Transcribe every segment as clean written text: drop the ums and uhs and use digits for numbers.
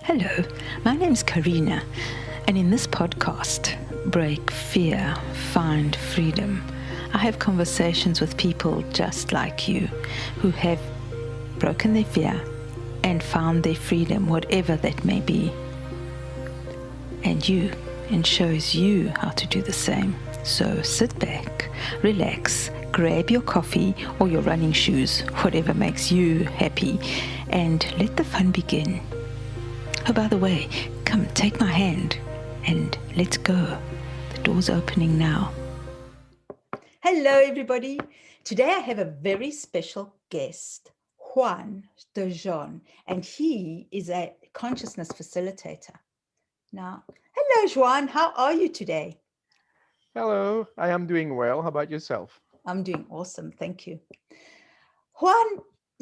Hello, my name is Carina, and in this podcast, Break Fear, Find Freedom, I have conversations with people just like you who have broken their fear and found their freedom, whatever that may be. And shows you how to do the same. So sit back, relax, grab your coffee or your running shoes, whatever makes you happy, and let the fun begin. Oh, by the way, come take my hand and let's go. The door's opening now. Hello, everybody. Today I have a very special guest, Juan de Juan, and he is a consciousness facilitator. Now, hello, Juan. How are you today? Hello, I am doing well. How about yourself? I'm doing awesome. Thank you. Juan,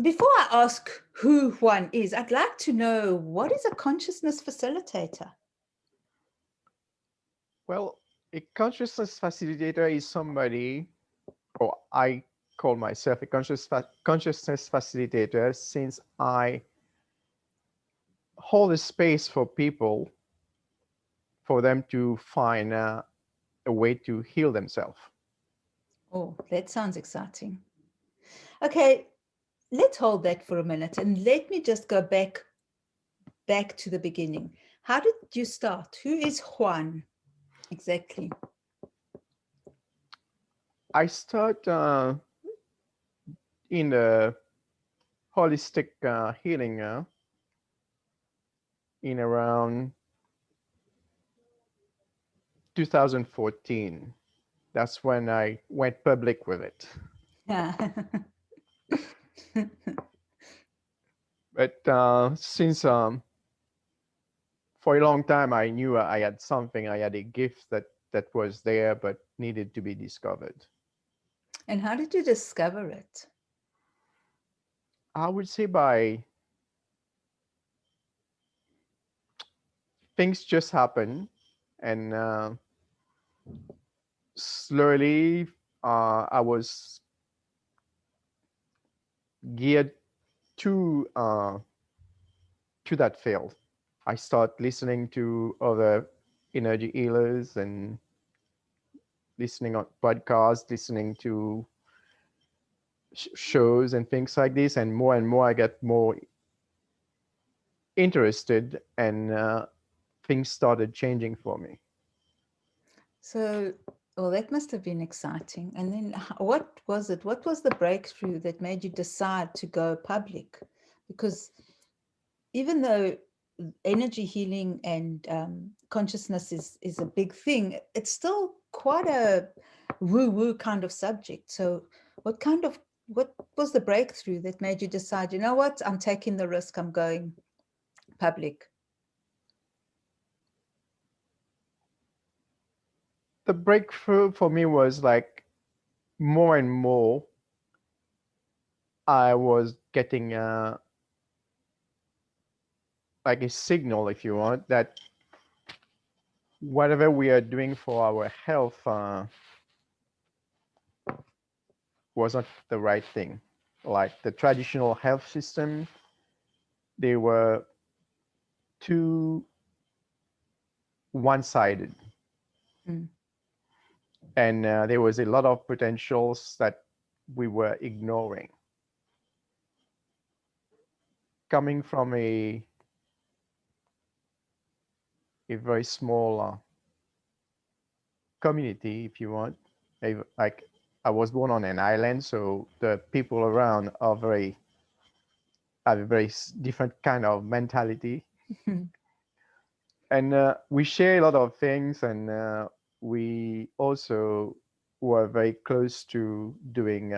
before I ask who Juan is, I'd like to know, what is a consciousness facilitator? Well, a consciousness facilitator is somebody, or I call myself a consciousness facilitator since I hold a space for people for them to find a way to heal themselves. Oh, that sounds exciting. Okay, let's hold that for a minute and let me just go back to the beginning. How did you start? Who is Juan exactly? I start in the holistic healing in around 2014. That's when I went public with it. Yeah. But since for a long time, I knew I had something, I had a gift that was there but needed to be discovered. And how did you discover it? I would say by things just happen, and slowly I was geared to uh, to that field. I start listening to other energy healers and listening on podcasts, listening to shows and things like this, and more I get more interested, and things started changing for me. So, well, that must have been exciting. And then what was it? What was the breakthrough that made you decide to go public? Because even though energy healing and consciousness is a big thing, it's still quite a woo-woo kind of subject. So what was the breakthrough that made you decide, you know what, I'm taking the risk, I'm going public? The breakthrough for me was like more and more I was getting like a signal, if you want, that whatever we are doing for our health wasn't the right thing. Like the traditional health system, they were too one-sided, Mm. and there was a lot of potentials that we were ignoring. Coming from a very small community, if you want, like I was born on an island, so the people around are very have a very different kind of mentality, and we share a lot of things, and we also were very close to doing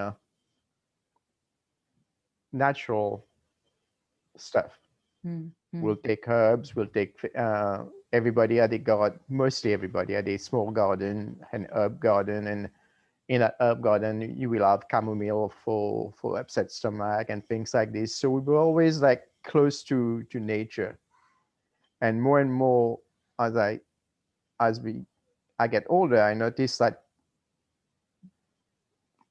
natural stuff. Mm. We'll take herbs, we'll take everybody had a garden, mostly everybody had a small garden, an herb garden, and in that herb garden you will have chamomile for upset stomach and things like this. So we were always like close to nature, and more as I get older, I noticed that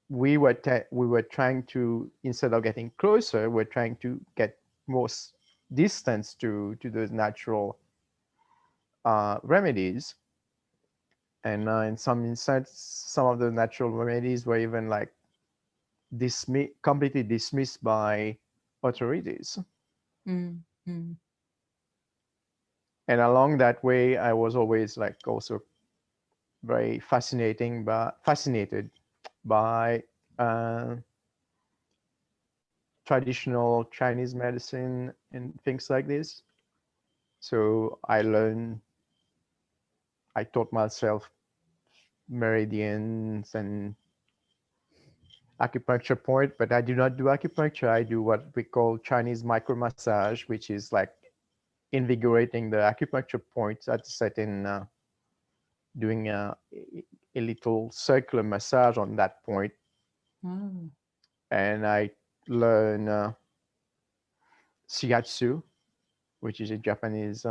we were trying to, instead of getting closer, we're trying to get more distance to those natural remedies. And in some instances, some of the natural remedies were even like completely dismissed by authorities. Mm, mm, And along that way, I was always like also very fascinated by uh, traditional Chinese medicine and things like this. So I taught myself meridians and acupuncture point, but I do not do acupuncture. I do what we call Chinese micro massage, which is like invigorating the acupuncture points at certain, doing a little circular massage on that point. oh, And I learn shiatsu, which is a Japanese,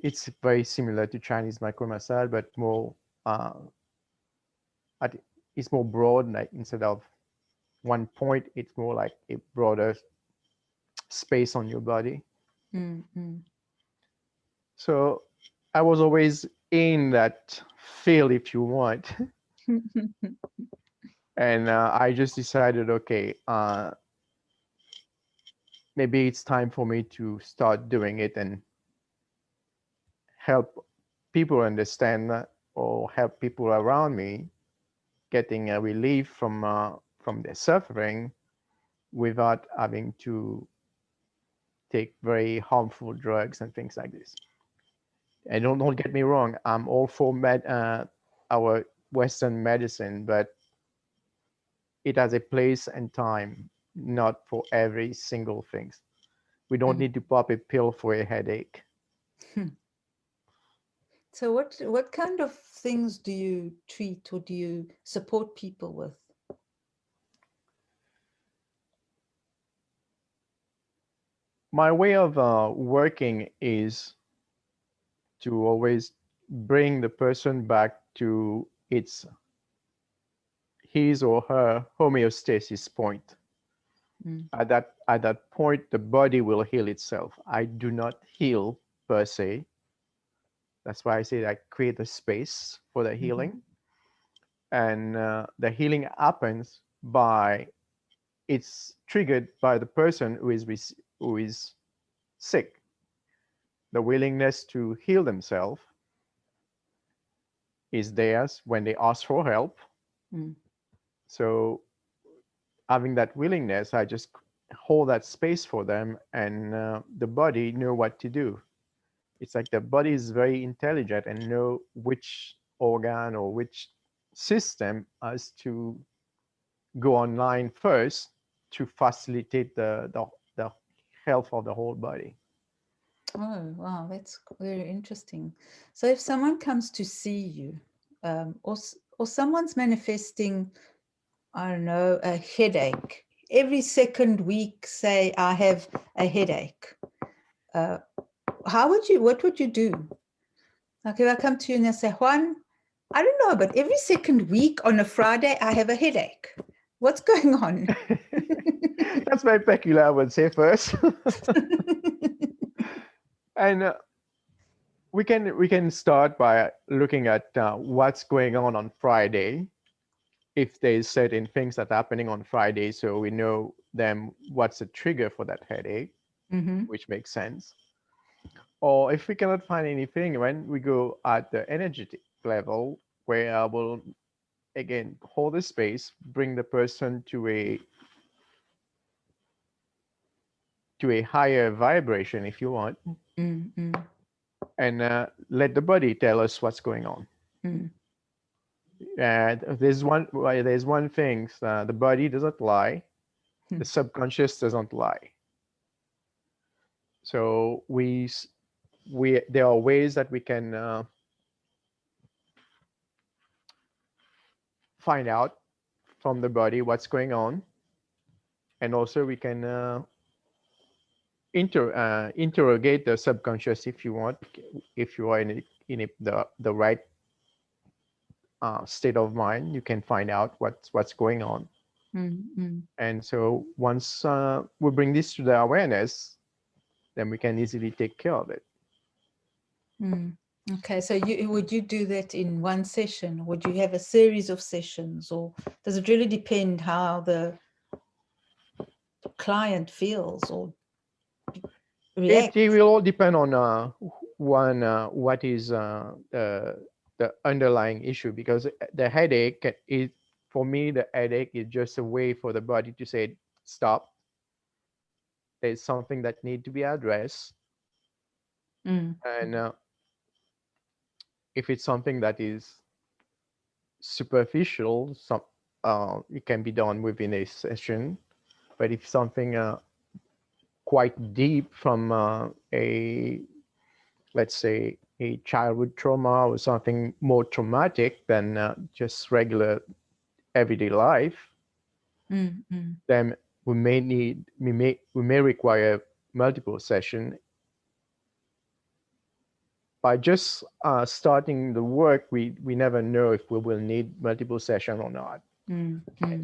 it's very similar to Chinese micro massage, but more, uh, it's more broad, like instead of one point, it's more like a broader space on your body. mm, mm. So I was always in that field, if you want. And I just decided, okay, maybe it's time for me to start doing it and help people understand or help people around me getting a relief from their suffering without having to take very harmful drugs and things like this. And don't get me wrong, I'm all for our Western medicine, but it has a place and time, not for every single thing. We don't Mm. need to pop a pill for a headache. So what kind of things do you treat or do you support people with? My way of working is to always bring the person back to his or her homeostasis point. Mm, At that point, the body will heal itself. I do not heal per se. That's why I say I create a space for the mhm, healing, and the healing happens by it's triggered by the person who is sick. The willingness to heal themselves is theirs when they ask for help. mm, So having that willingness, I just hold that space for them, and the body know what to do. It's like the body is very intelligent and know which organ or which system has to go online first to facilitate the health of the whole body. oh, wow, that's very interesting. So if someone comes to see you, or someone's manifesting, I don't know, a headache, every second week, say, I have a headache, uh, what would you do? Like if I come to you and I say, Juan, I don't know, but every second week on a Friday, I have a headache. What's going on? That's very peculiar, I would say first. And we can start by looking at what's going on Friday. If there's certain things that are happening on Friday, so we know them what's the trigger for that headache, Mm-hmm. which makes sense. Or if we cannot find anything, when we go at the energetic level, where I will again hold the space, bring the person to a higher vibration, if you want, Mm-hmm. and let the body tell us what's going on. Mm. And there's one thing: the body doesn't lie, the subconscious doesn't lie. So we there are ways that we can find out from the body what's going on, and also we can interrogate the subconscious if you want, if you are the right state of mind, you can find out what's going on. Mm-hmm. And so once we bring this to the awareness, then we can easily take care of it. Okay, so would you do that in one session? Would you have a series of sessions, or does it really depend how the client feels or reacts? It will all depend on what is the underlying issue, because the headache is, for me, the headache is just a way for the body to say stop. There's something that need to be addressed, and if it's something that is superficial, it can be done within a session. But if something quite deep from let's say, a childhood trauma or something more traumatic than just regular everyday life, then we may require multiple sessions. By just starting the work, we never know if we will need multiple sessions or not.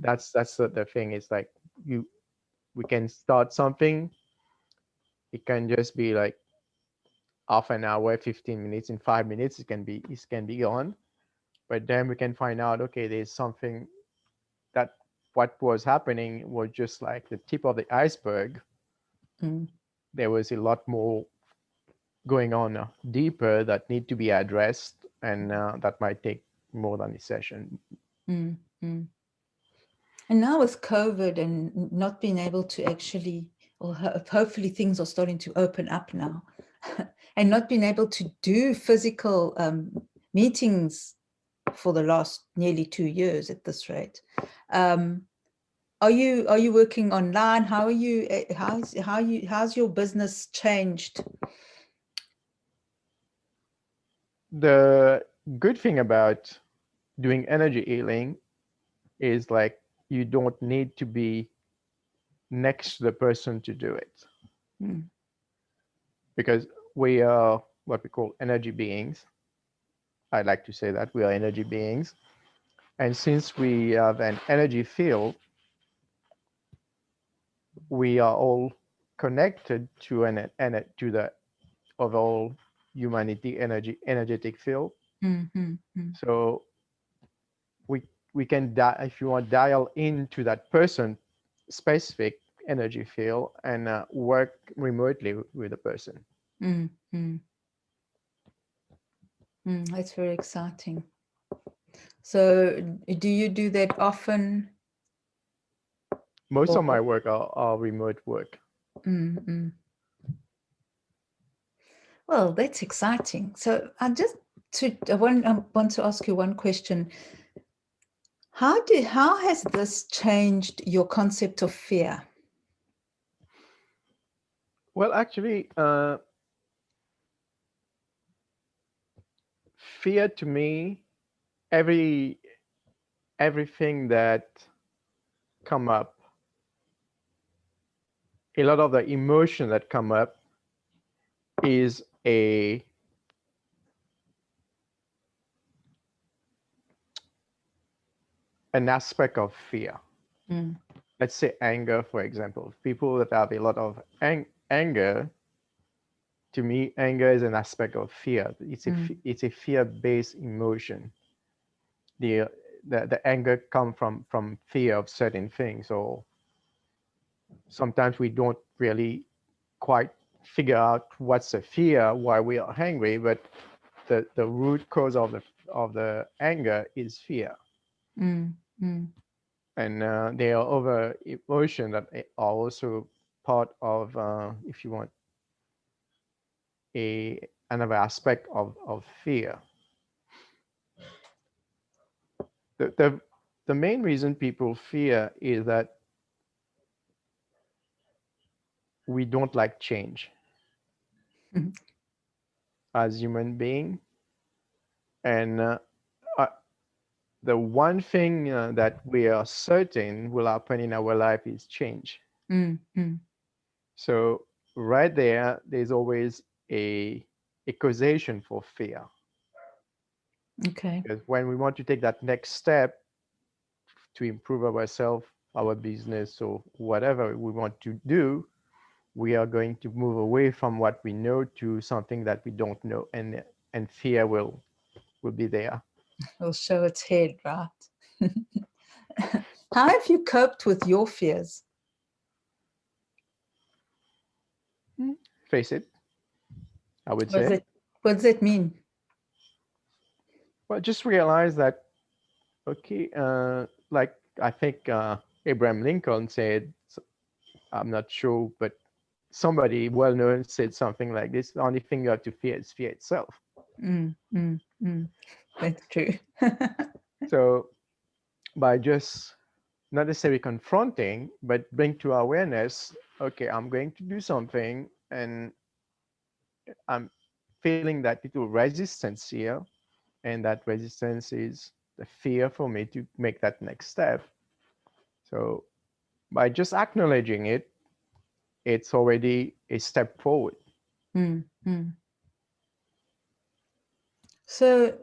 That's the thing. It's like we can start something. It can just be like half an hour, 15 minutes, in 5 minutes, it can be gone. But then we can find out, okay, there's something that what was happening was just like the tip of the iceberg. There was a lot more going on deeper that need to be addressed, and that might take more than a session. And now with COVID and not being able to actually, or hopefully things are starting to open up now, and not being able to do physical meetings for the last nearly 2 years at this rate. Are you working online? How are you? How's your business changed? The good thing about doing energy healing is like you don't need to be next to the person to do it, because we are what we call energy beings. I like to say that we are energy beings, and since we have an energy field, we are all connected to to the overall humanity energetic field. So we can if you want, dial into that person specific energy field and work remotely with the person. That's very exciting. So do you do that often? Most of my work are remote work. Well, that's exciting. So I want to ask you one question. How has this changed your concept of fear? Well, actually, fear to me, everything that come up, a lot of the emotion that come up is an aspect of fear. Let's say anger, for example. People that have a lot of anger, to me, anger is an aspect of fear. It's a fear-based emotion. The anger comes from fear of certain things. So sometimes we don't really quite figure out what's the fear, why we are angry, but the root cause of the anger is fear. And there are other emotions that are also part of, if you want, another aspect of fear. The main reason people fear is that we don't like change as human being, and the one thing that we are certain will happen in our life is change. So right there's always a causation for fear. Okay. Because when we want to take that next step to improve ourselves, our business, or whatever we want to do, we are going to move away from what we know to something that we don't know, and fear will be there. Will show its head, right? How have you coped with your fears? Face it, I would What does say. what does that mean? Well, just realize that, okay, like I think Abraham Lincoln said, I'm not sure, but somebody well known said something like this: the only thing you have to fear is fear itself. That's true. So by just not necessarily confronting, but bring to awareness, okay, I'm going to do something, and I'm feeling that little resistance here, and that resistance is the fear for me to make that next step. So by just acknowledging it, it's already a step forward. So,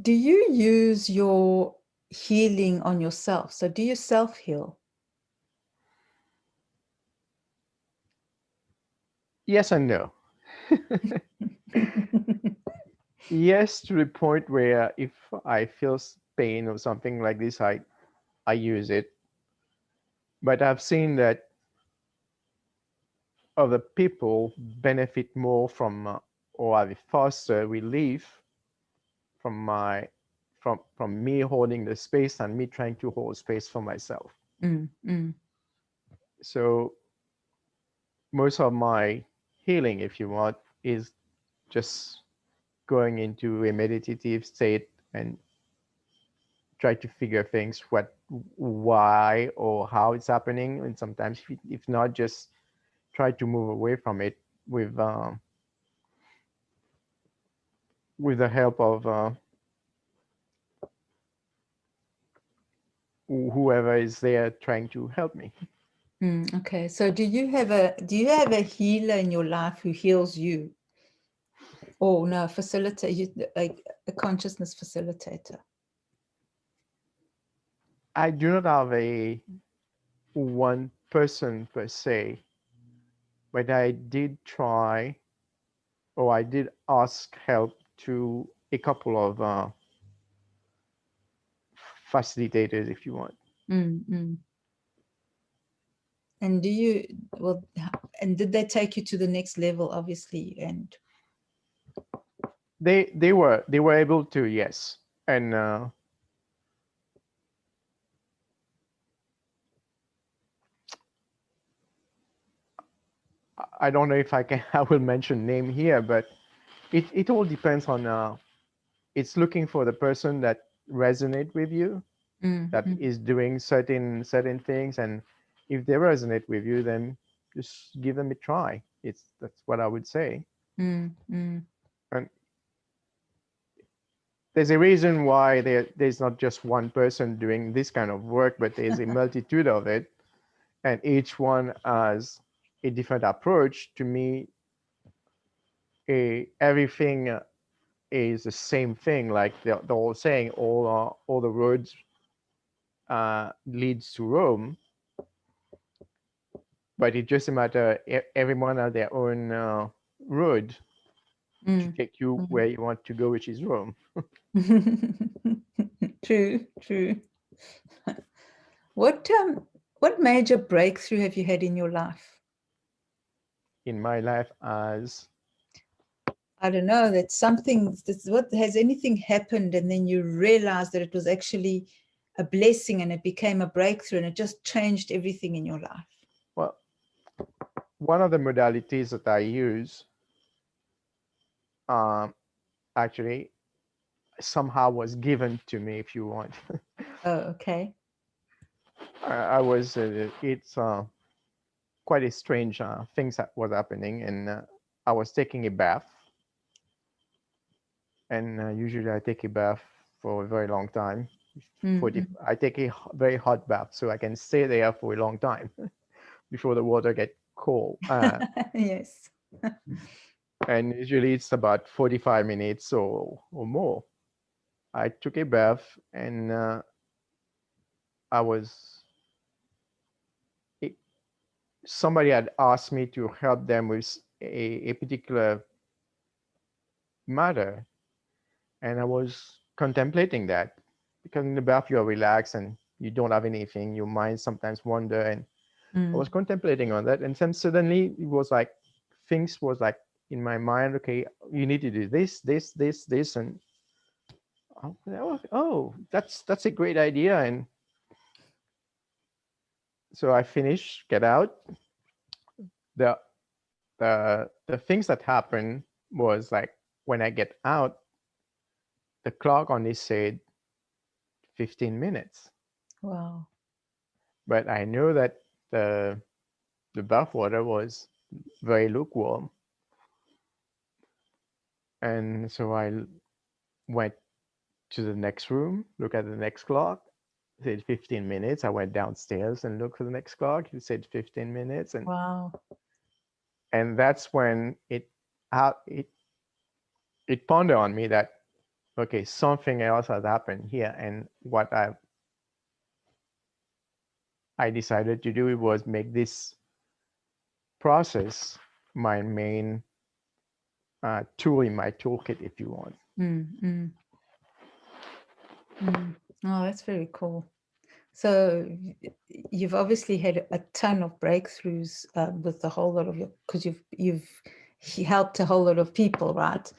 do you use your healing on yourself? So, do you self heal? Yes and no. Yes, to the point where if I feel pain or something like this, I use it. But I've seen that other people benefit more from or have a faster relief from my from me holding the space and me trying to hold space for myself. So most of my healing, if you want, is just going into a meditative state and try to figure things why or how it's happening, and sometimes if not, just try to move away from it with the help of whoever is there trying to help me. Okay, so do you have a healer in your life who heals you? Oh no, facilitator, like a consciousness facilitator. I do not have a one person per se, but I did try, or I did ask help to a couple of facilitators, if you want. And and did they take you to the next level, obviously? And They were able to, yes. And I don't know if I can I will mention name here, but it all depends on it's looking for the person that resonate with you, that is doing certain things, and if they resonate with you, then just give them a try. That's what I would say. And there's a reason why there's not just one person doing this kind of work, but there's a multitude of it, and each one has a different approach. To me, everything is the same thing. Like the old saying, all the roads leads to Rome, but it's just a matter everyone has their own road to take you where you want to go, which is Rome. True. What major breakthrough have you had in your life? In my life, as I don't know, what has anything happened and then you realize that it was actually a blessing and it became a breakthrough and it just changed everything in your life? well, one of the modalities that I use um, actually somehow was given to me, if you want. Oh, okay. I was it's quite a strange things that was happening, and I was taking a bath, and usually I take a bath for a very long time. I take a very hot bath so I can stay there for a long time before the water get cold. Yes. And usually it's about 45 minutes or more. I took a bath, and I was somebody had asked me to help them with a particular matter, and I was contemplating that, because in the bath you're relaxed and you don't have anything. Your mind sometimes wander, and I was contemplating on that, and then suddenly it was like things was like in my mind. Okay, you need to do this, and oh, that's a great idea. And so I finish, get out. The the things that happen was like when I get out, the clock only said 15 minutes, Wow. but I know that the bath water was very lukewarm, and so I went to the next room, look at the next clock. It said 15 minutes. I went downstairs and looked for the next clock. It said 15 minutes, Wow. and that's when it it pondered on me that okay, something else has happened here, and what I decided to do was make this process my main tool in my toolkit, if you want. Oh, that's very cool. So you've obviously had a ton of breakthroughs with a whole lot of your, because you've helped a whole lot of people, right?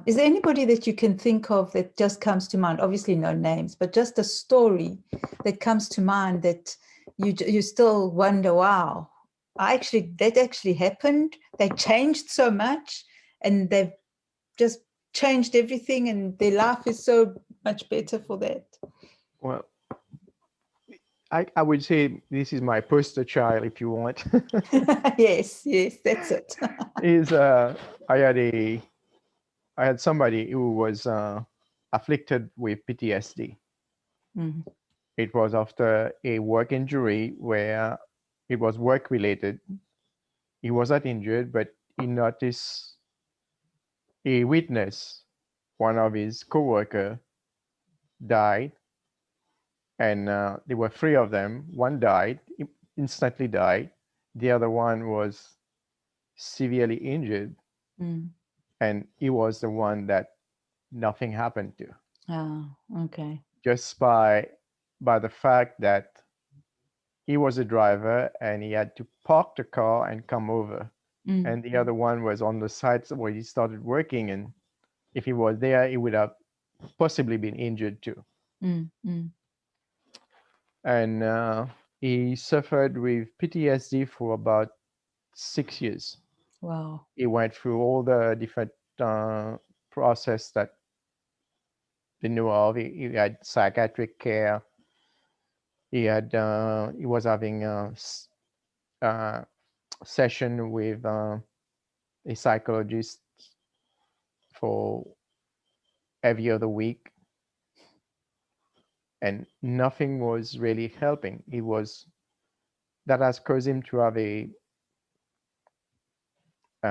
Is there anybody that you can think of that just comes to mind? Obviously, no names, but just a story that comes to mind that you still wonder, wow, that actually happened. They changed so much, and they've just changed everything, and their life is so much better for that. Well, I would say this is my poster child, if you want. Yes, that's it. Is I had somebody who was afflicted with PTSD. Mhm. It was after a work injury where it was work related. He was not injured, but he noticed a witness, one of his co-worker, died, and there were three of them. One died, instantly died. The other one was severely injured, Mm. and he was the one that nothing happened to, Oh, okay. just by the fact that he was a driver and he had to park the car and come over, Mm. and the other one was on the side where he started working, and if he was there, he would have possibly been injured too. Mm. Mm. And he suffered with PTSD for about 6 years. Wow. He went through all the different process that they knew of. He had psychiatric care. He was having a session with a psychologist for every other week, and nothing was really helping. It was that has caused him to have a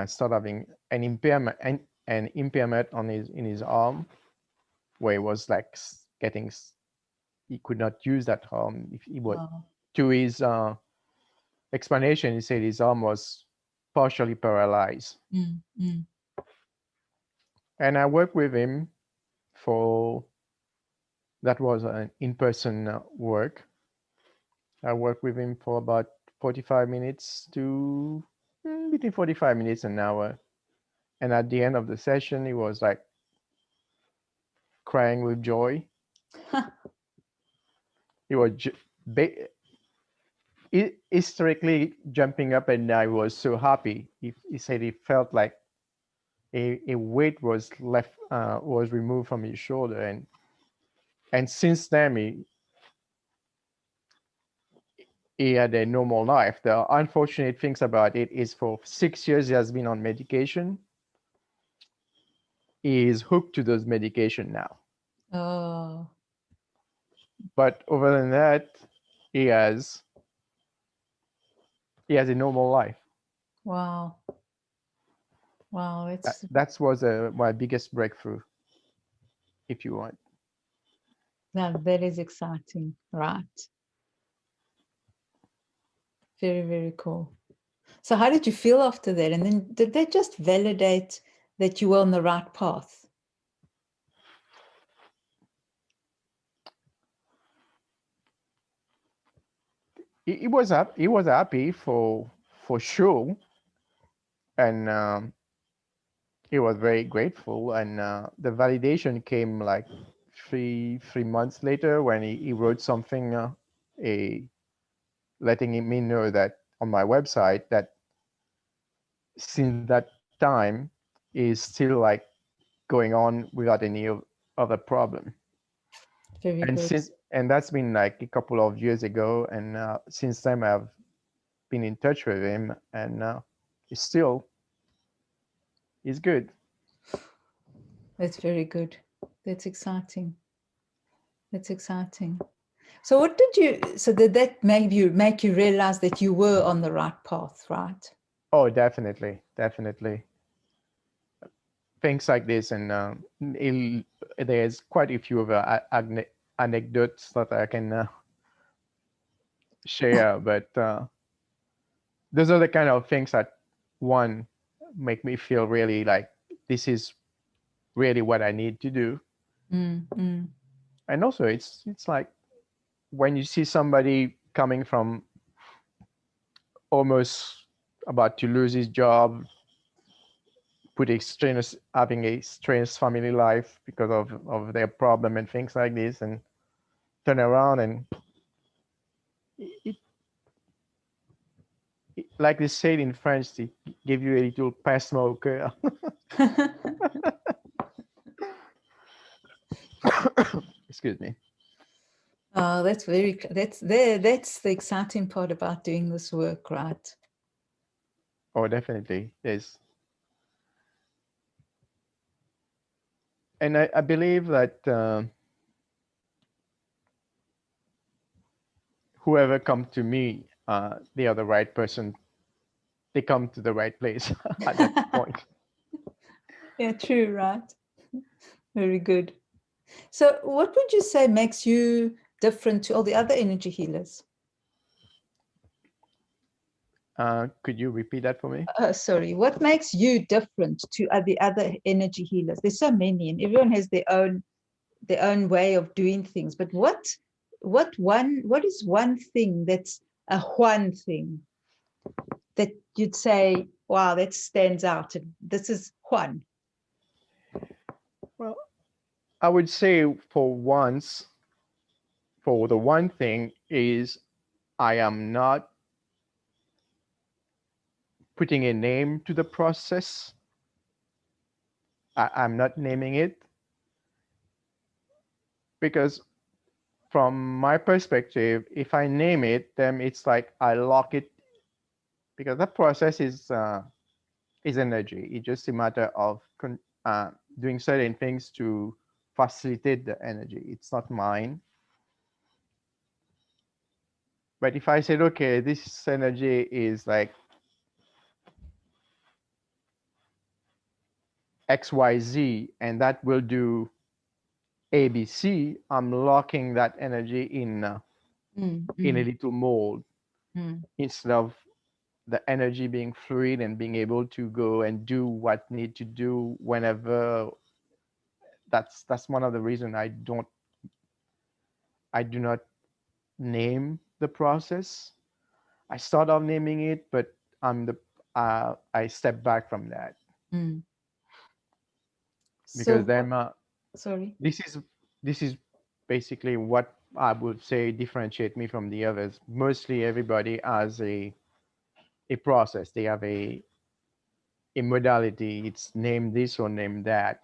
start having an impairment, an impairment on his in his arm, where he was like getting, he could not use that arm. If he was, Wow. to his explanation, he said his arm was partially paralyzed. Mm. Mm. And I worked with him for, that was an in-person work. I worked with him for about 45 minutes to between 45 minutes and an hour. And at the end of the session, he was like crying with joy. He was hysterically jumping up and down. He was so happy. He said he felt like a weight was was removed from his shoulder, and since then he had a normal life. The unfortunate things about it is for 6 years he has been on medication. He is hooked to those medication now. Oh, But other than that, he has he has a normal life. wow. Wow. That was my biggest breakthrough, if you want. That is exciting, right? Very, very cool. So how did you feel after that? And then did that just validate that you were on the right path? He was up. He was happy for sure, and he was very grateful. And the validation came like three months later when he wrote something, a me know that on my website that since that time is still like going on without any other problem. Very And good. that's been like a couple of years ago, and since then I've been in touch with him, and he's still he's good. That's very good. That's exciting. That's exciting. So what did you, so did that make you realize that you were on the right path, right? Oh, definitely, definitely. Things like this, and there's quite a few of anecdotes that I can share, but those are the kind of things that one make me feel really like this is really what I need to do. And also it's like when you see somebody coming from almost about to lose his job, having a strange family life because of their problem and things like this, and turn around and it, like they say in French, they give you a little pincement au cœur. Excuse me. Oh, that's that's the exciting part about doing this work, right? Oh, definitely. There's, and I believe that whoever come to me, they are the right person. They come to the right place at that point. Yeah, true, right? Very good. So what would you say makes you different to all the other energy healers? Could you repeat that for me? Sorry, what makes you different to the other energy healers? There's so many, and everyone has their own way of doing things. But what is one thing that's a Juan thing that you'd say, wow, that stands out, and this is Juan? Well, I would say for once, for the one thing is I am not putting a name to the process. I'm not naming it because from my perspective, if I name it, then it's like I lock it because that process is energy. It's just a matter of doing certain things to facilitate the energy. It's not mine. But if I said, okay, this energy is like XYZ, and that will do ABC, I'm locking that energy in a little mold instead of the energy being fluid and being able to go and do what need to do whenever. That's one of the reasons I do not name the process. I start off naming it, but I step back from that because So, then sorry. this is basically what I would say differentiate me from the others. Mostly everybody has a process. They have a modality. It's name this or name that.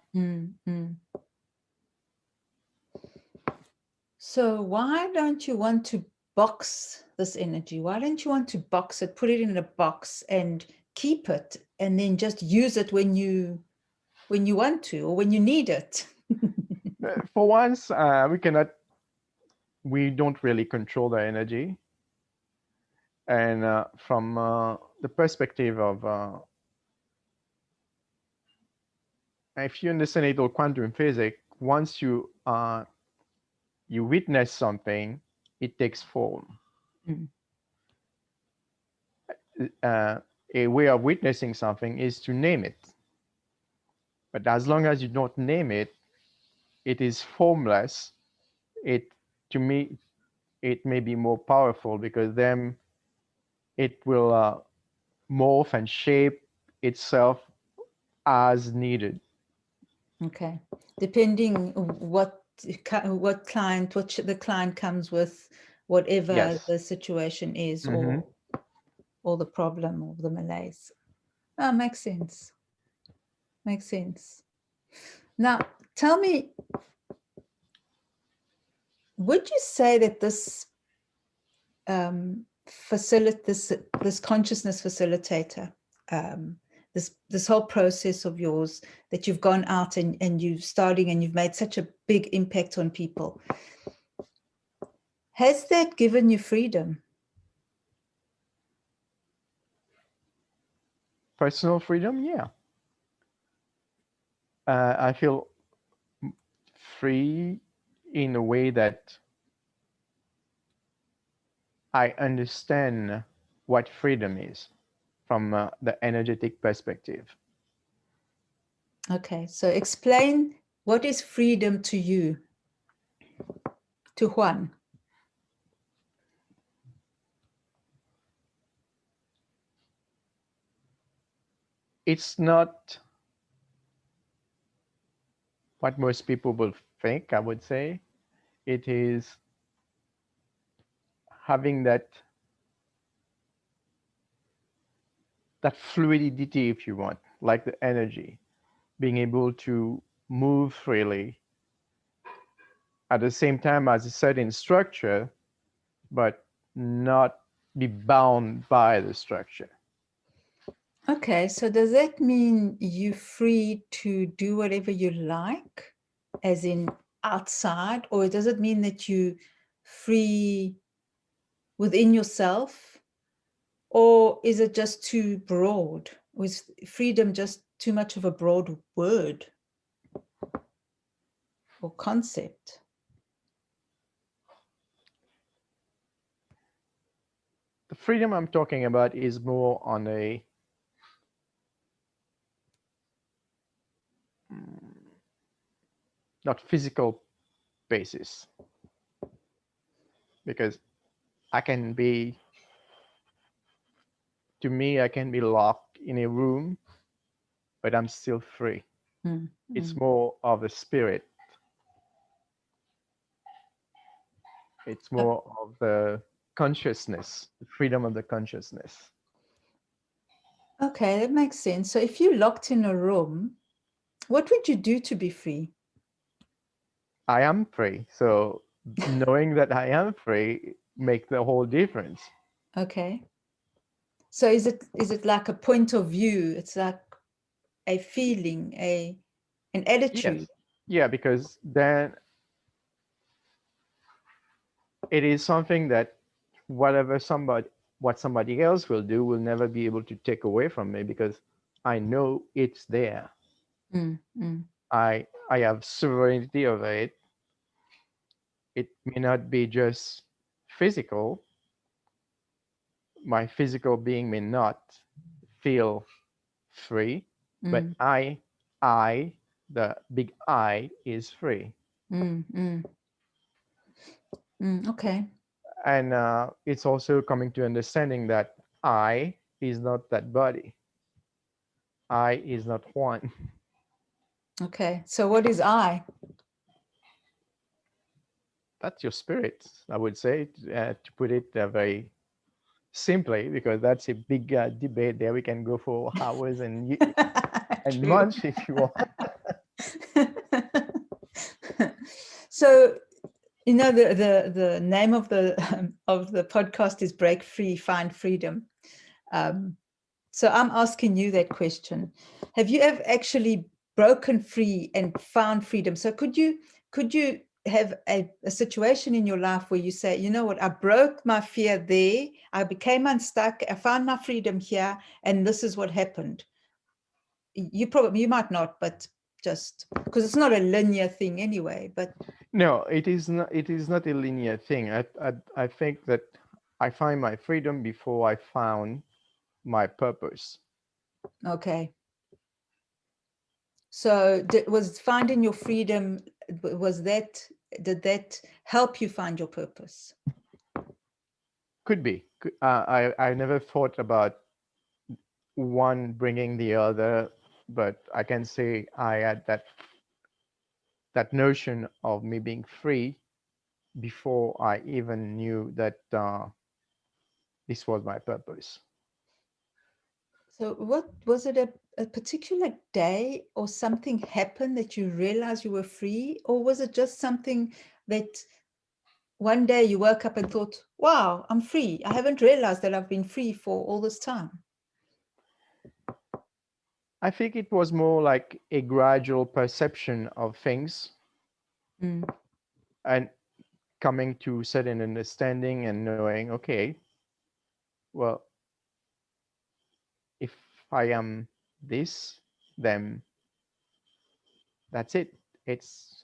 So why don't you want to box this energy? Why don't you want to box it, put it in a box and keep it, and then just use it when you want to or when you need it? For once, we don't really control the energy. And from the perspective of, if you understand it all quantum physics, once you witness something, it takes form. a way of witnessing something is to name it. But as long as you don't name it, it is formless. It, to me, it may be more powerful because then it will morph and shape itself as needed. Okay. Depending what client, the client comes with, whatever Yes. the situation is, Mm-hmm. or the problem or the malaise. Oh, makes sense. Makes sense. Now, tell me, would you say that this this consciousness facilitator, this whole process of yours that you've gone out and you're starting and you've made such a big impact on people, has that given you freedom? Personal freedom, yeah. I feel free in a way that I understand what freedom is from the energetic perspective. Okay, so explain, what is freedom to you, to Juan? It's not what most people will think, I would say. It is having that fluidity, if you want, like the energy, being able to move freely at the same time as a certain structure, but not be bound by the structure. Okay, so does that mean you're free to do whatever you like, as in outside, or does it mean that you free within yourself, or is it just too broad? Or is freedom just too much of a broad word or concept? The freedom I'm talking about is more on a not physical basis, because I can be, to me, I can be locked in a room, but I'm still free. It's more of a spirit. It's more of the consciousness, the freedom of the consciousness. Okay, that makes sense. So if you're locked in a room, what would you do to be free? I am free. So knowing that I am free makes the whole difference. Okay. So is it like a point of view? It's like a feeling, an attitude. Yes. Yeah, because then it is something that what somebody else will do will never be able to take away from me, because I know it's there. Mm, mm. I have sovereignty over it. It may not be just physical. My physical being may not feel free, but I, the big I, is free. Okay. And it's also coming to understanding that I is not that body. I is not one. Okay. So what is I? That's your spirit, I would say, to put it very simply, because that's a big debate there. We can go for hours and True. months if you want. So, the name of the podcast is Break Free, Find Freedom. So I'm asking you that question. Have you ever actually broken free and found freedom? So could you have a situation in your life where you say, you know what, I broke my fear there, I became unstuck, I found my freedom here, and this is what happened? You might not, but just because it's not a linear thing anyway. But No, it is not. It is not a linear thing. I think that I find my freedom before I found my purpose. Okay. So was finding your freedom, did that help you find your purpose? Could be. I never thought about one bringing the other, but I can say I had that notion of me being free before I even knew that this was my purpose. So what was it, a particular day or something happened that you realized you were free? Or was it just something that one day you woke up and thought, wow, I'm free. I haven't realized that I've been free for all this time. I think it was more like a gradual perception of things and coming to certain understanding and knowing, okay, well, if I am this, then that's it. I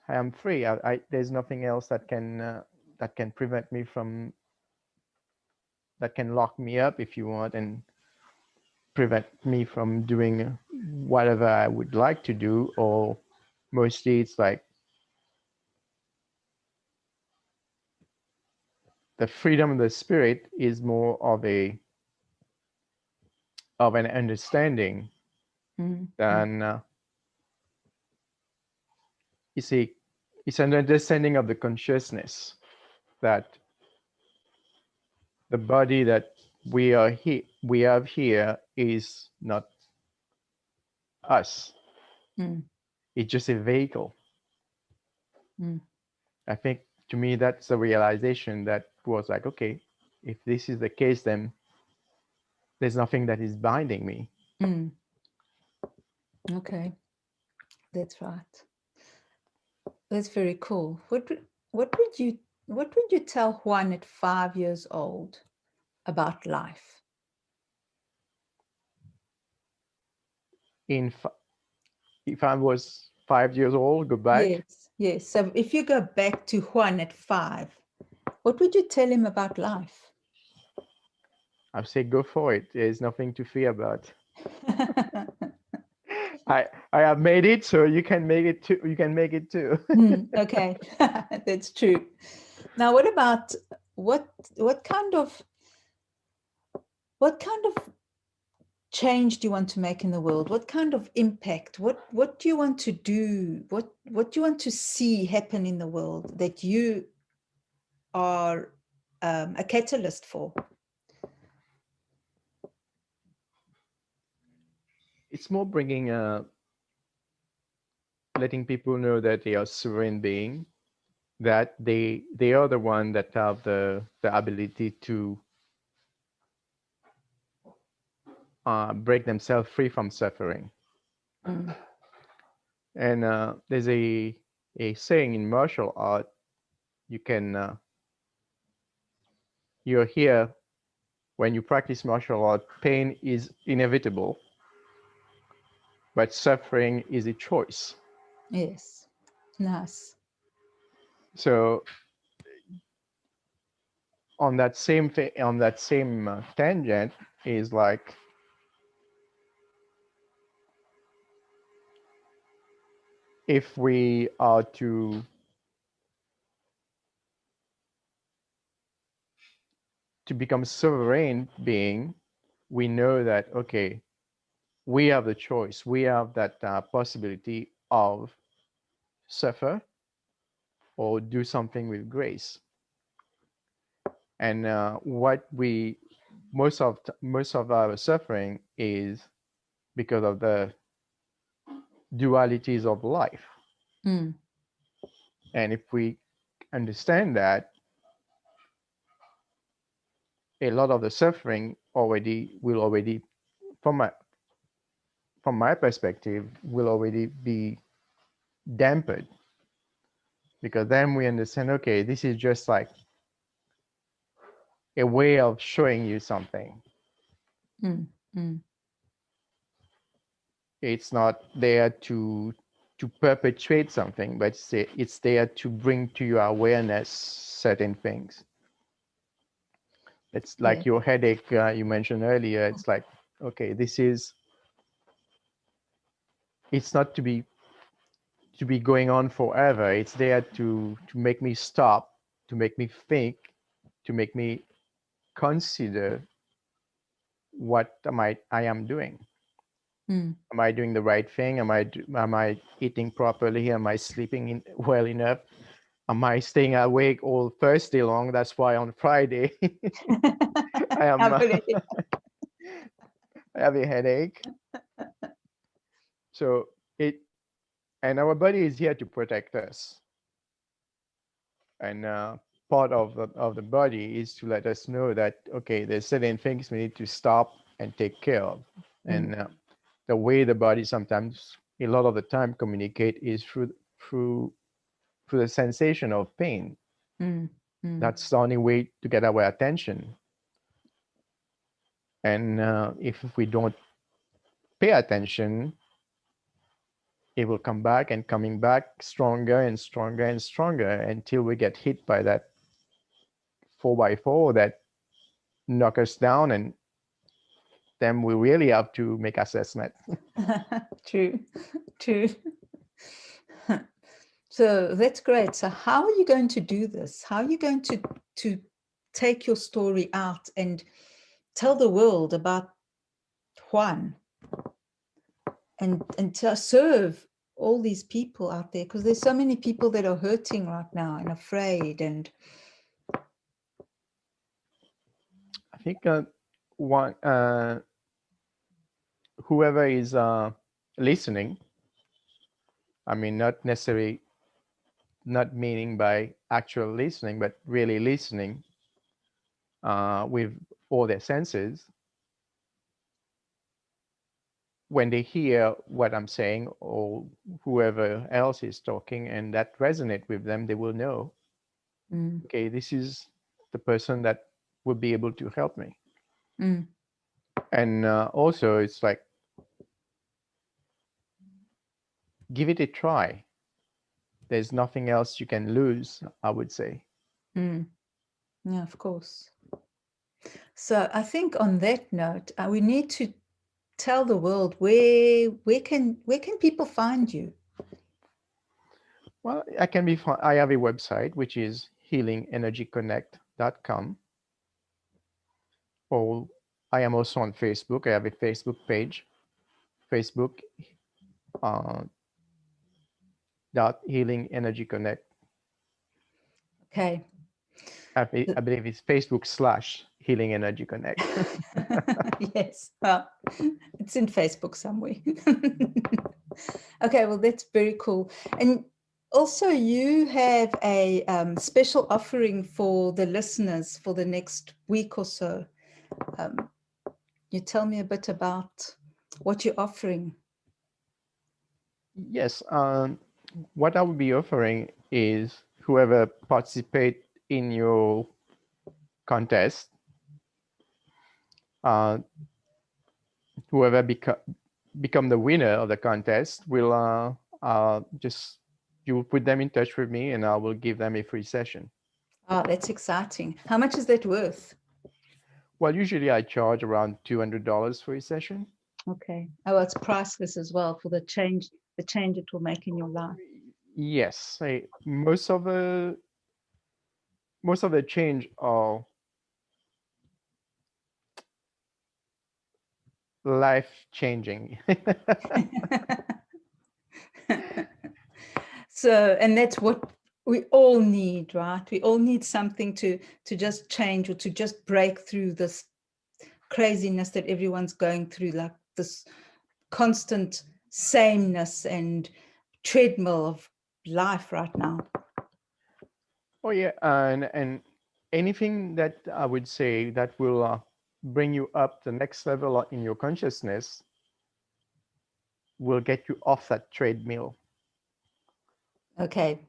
am free. There's nothing else that can prevent me from, that can lock me up, if you want, and prevent me from doing whatever I would like to do. Or mostly it's like the freedom of the spirit is more of an understanding than you see, it's an understanding of the consciousness that the body that we have here is not us. It's just a vehicle. I think to me that's a realization that was like, okay, if this is the case, then there's nothing that is binding me. Okay, that's right. That's very cool. What would you tell Juan at 5 years old about life? If I was 5 years old, go back. Yes. So if you go back to Juan at 5, what would you tell him about life? I'd say go for it. There's nothing to fear about. I have made it, so you can make it too. You can make it too. Okay, that's true. Now, what about what kind of change do you want to make in the world? What kind of impact? What do you want to do? What do you want to see happen in the world that you are a catalyst for? It's more bringing letting people know that they are sovereign being, that they are the one that have the ability to break themselves free from suffering. And there's a saying in martial art, you can you're here when you practice martial art, pain is inevitable, but suffering is a choice. Yes, nice. So on that same tangent is like, if we are to become sovereign being, we know that, okay, we have the choice. We have that possibility of suffer or do something with grace. And what we most of our suffering is because of the dualities of life. And if we understand that, a lot of the suffering will already, from my perspective, will already be dampened, because then we understand, okay, this is just like a way of showing you something. It's not there to perpetuate something, but it's there to bring to your awareness certain things. It's like your headache you mentioned earlier. It's like, okay, it's not to be going on forever. It's there to make me stop, to make me think, to make me consider what I am doing. Am I doing the right thing? Am I eating properly? Am I sleeping well enough? Am I staying awake all Thursday long? That's why on Friday I am I have a headache. So and our body is here to protect us. And part of the body is to let us know that, okay, there's certain things we need to stop and take care of. And the way the body sometimes, a lot of the time, communicate is through the sensation of pain. That's the only way to get our attention. And if we don't pay attention, it will come back and coming back stronger and stronger and stronger until we get hit by that 4x4 that knock us down, and then we really have to make assessment. True. So that's great. So how are you going to do this? How are you going to take your story out and tell the world about Juan and to serve all these people out there? Because there's so many people that are hurting right now and afraid. And I think whoever is listening, I mean, not necessarily, not meaning by actual listening, but really listening with all their senses. When they hear what I'm saying or whoever else is talking and that resonate with them, they will know, okay, this is the person that will be able to help me. And also it's like, give it a try. There's nothing else you can lose, I would say. Yeah, of course. So I think on that note, we need to tell the world where can people find you? Well, I have a website, which is healingenergyconnect.com. Or I am also on Facebook. I have a Facebook page, Facebook .healing energy connect. Okay. I believe it's Facebook /healing energy connect. Yes, well, it's in Facebook somewhere. Okay, well, that's very cool. And also you have a special offering for the listeners for the next week or so. You tell me a bit about what you're offering. Yes. What I will be offering is whoever participate in your contest, whoever become the winner of the contest will just, you will put them in touch with me and I will give them a free session. Oh, that's exciting. How much is that worth? Well, usually I charge around $200 for a session. Okay. Oh, it's priceless as well for the change it will make in your life. Yes, most of the change are life changing. So, and that's what we all need, right? We all need something to just change or to just break through this craziness that everyone's going through, like this constant sameness and treadmill of life right now. Oh yeah, and anything that I would say that will bring you up the next level in your consciousness will get you off that treadmill. Okay,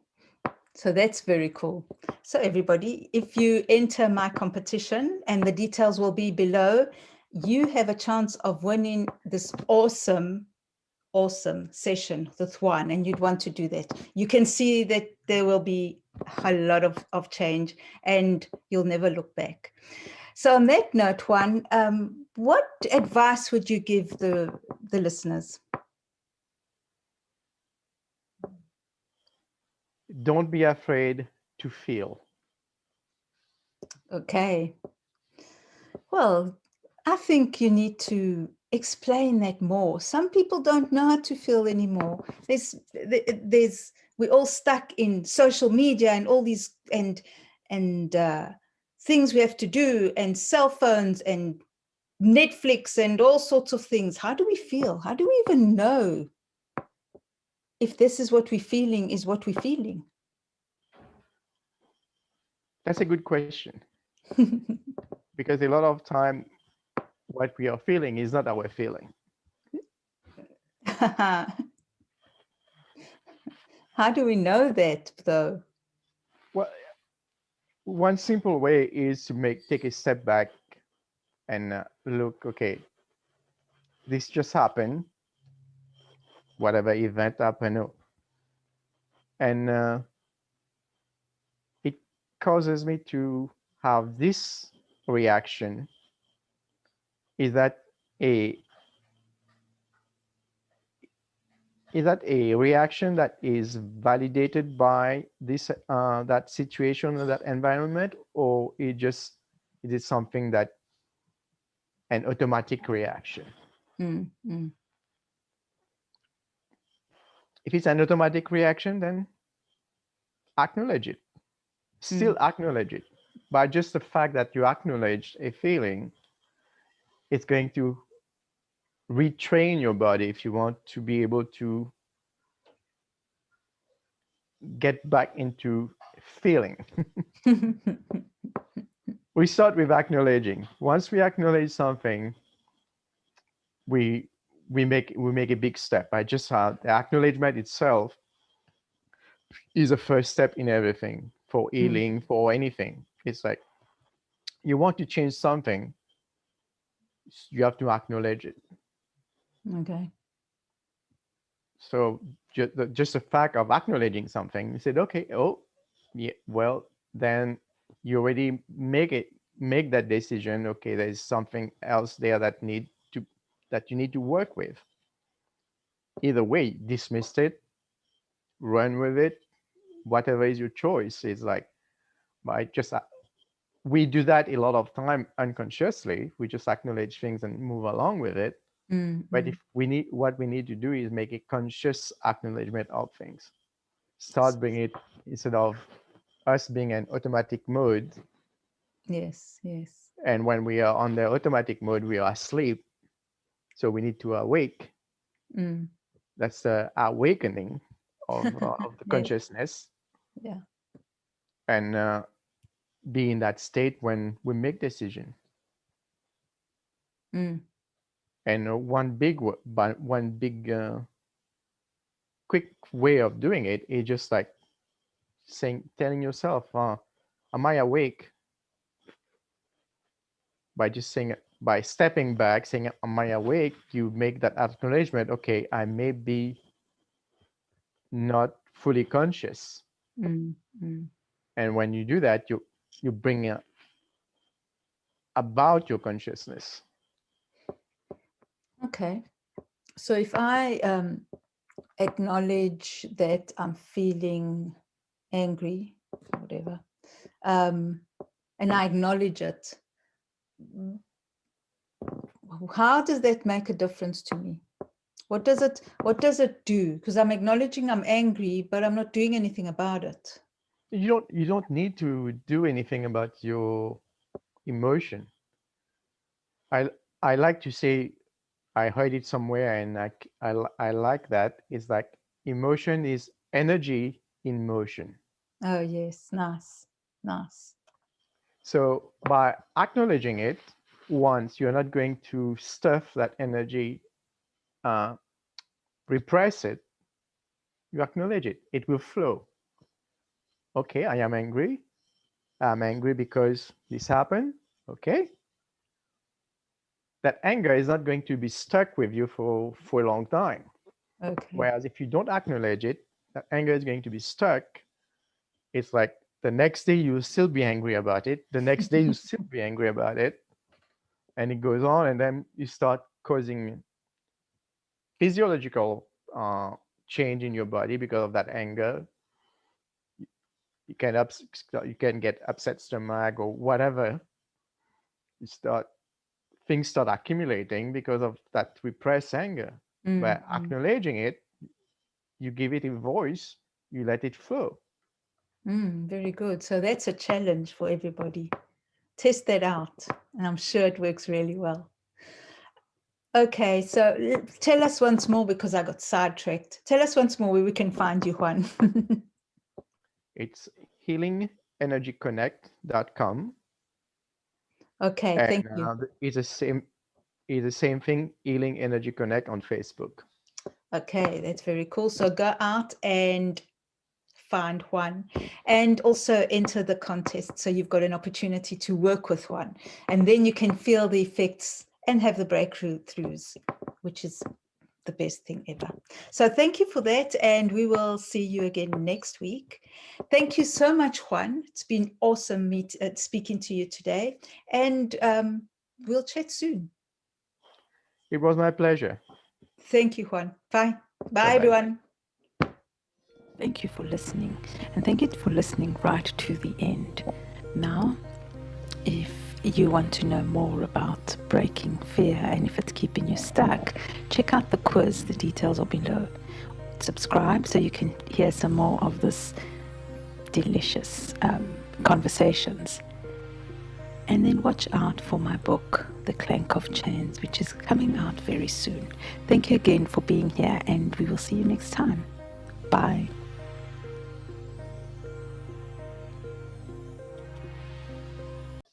so that's very cool. So everybody, if you enter my competition, and the details will be below, you have a chance of winning this awesome session with Juan, and you'd want to do that. You can see that there will be a lot of change and you'll never look back. So on that note, Juan, what advice would you give the listeners? Don't be afraid to feel. Okay. Well, I think you need to explain that more. Some people don't know how to feel anymore. We're all stuck in social media and all these and things we have to do, and cell phones and Netflix and all sorts of things. How do we feel? How do we even know if this is what we're feeling is what we're feeling? That's a good question. Because a lot of time, what we are feeling is not our feeling. How do we know that, though? Well, one simple way is to take a step back and look, okay, this just happened, whatever event happened, and it causes me to have this reaction. Is that a reaction that is validated by this that situation or that environment, or is it something that an automatic reaction? If it's an automatic reaction, then acknowledge it. Still acknowledge it. By just the fact that you acknowledge a feeling, it's going to retrain your body, if you want, to be able to get back into feeling. We start with acknowledging. Once we acknowledge something, we make a big step. I just had the acknowledgement itself is a first step in everything, for healing, for anything. It's like, you want to change something, you have to acknowledge it. Okay. So just the fact of acknowledging something, you said, okay, oh, yeah, well, then you already make that decision. Okay, there's something else there that you need to work with. Either way, dismiss it, run with it, whatever is your choice. It's like, by just we do that a lot of time unconsciously. We just acknowledge things and move along with it. But if what we need to do is make a conscious acknowledgement of things. Start bringing it, instead of us being in automatic mode. Yes, yes. And when we are on the automatic mode, we are asleep. So we need to awake. That's the awakening of the consciousness. Yeah. And be in that state when we make decision. And one big quick way of doing it is just like telling yourself, am I awake? By stepping back, saying, am I awake? You make that acknowledgement. Okay, I may be not fully conscious. And when you do that, you bring about your consciousness. Okay. So if I acknowledge that I'm feeling angry, whatever, and I acknowledge it, how does that make a difference to me? What does it do? Because I'm acknowledging I'm angry, but I'm not doing anything about it. You don't need to do anything about your emotion. I like to say, I heard it somewhere, and I like that. It's like, emotion is energy in motion. Oh yes, nice. So by acknowledging it, once, you're not going to stuff that energy, repress it. You acknowledge it, it will flow. Okay, I am angry. I'm angry because this happened. Okay. That anger is not going to be stuck with you for a long time. Okay. Whereas if you don't acknowledge it, that anger is going to be stuck. It's like The next day you'll still be angry about it. The next day you'll still be angry about it. And it goes on, and then you start causing physiological change in your body because of that anger. You can get upset stomach or whatever. Things start accumulating because of that repressed anger. By acknowledging it, you give it a voice, you let it flow. Very good. So that's a challenge for everybody. Test that out, and I'm sure it works really well. Okay, so tell us once more, because I got sidetracked. Tell us once more where we can find you, Juan. It's healingenergyconnect.com. Okay, And thank you. It's the same thing, Healing Energy Connect on Facebook. Okay, that's very cool. So go out and find Juan, and also enter the contest. So you've got an opportunity to work with Juan, and then you can feel the effects and have the breakthroughs, which is the best thing ever. So thank you for that, and we will see you again next week. Thank you so much, Juan. It's been awesome speaking to you today, and we'll chat soon. It was my pleasure. Thank you, Juan. Bye. Bye, Bye-bye. everyone. Thank you for listening, and thank you for listening right to the end. Now, if you want to know more about breaking fear and if it's keeping you stuck, check out the quiz. The details are below. Subscribe so you can hear some more of this delicious conversations. And then watch out for my book, The Clank of Chains, which is coming out very soon. Thank you again for being here, and we will see you next time. Bye.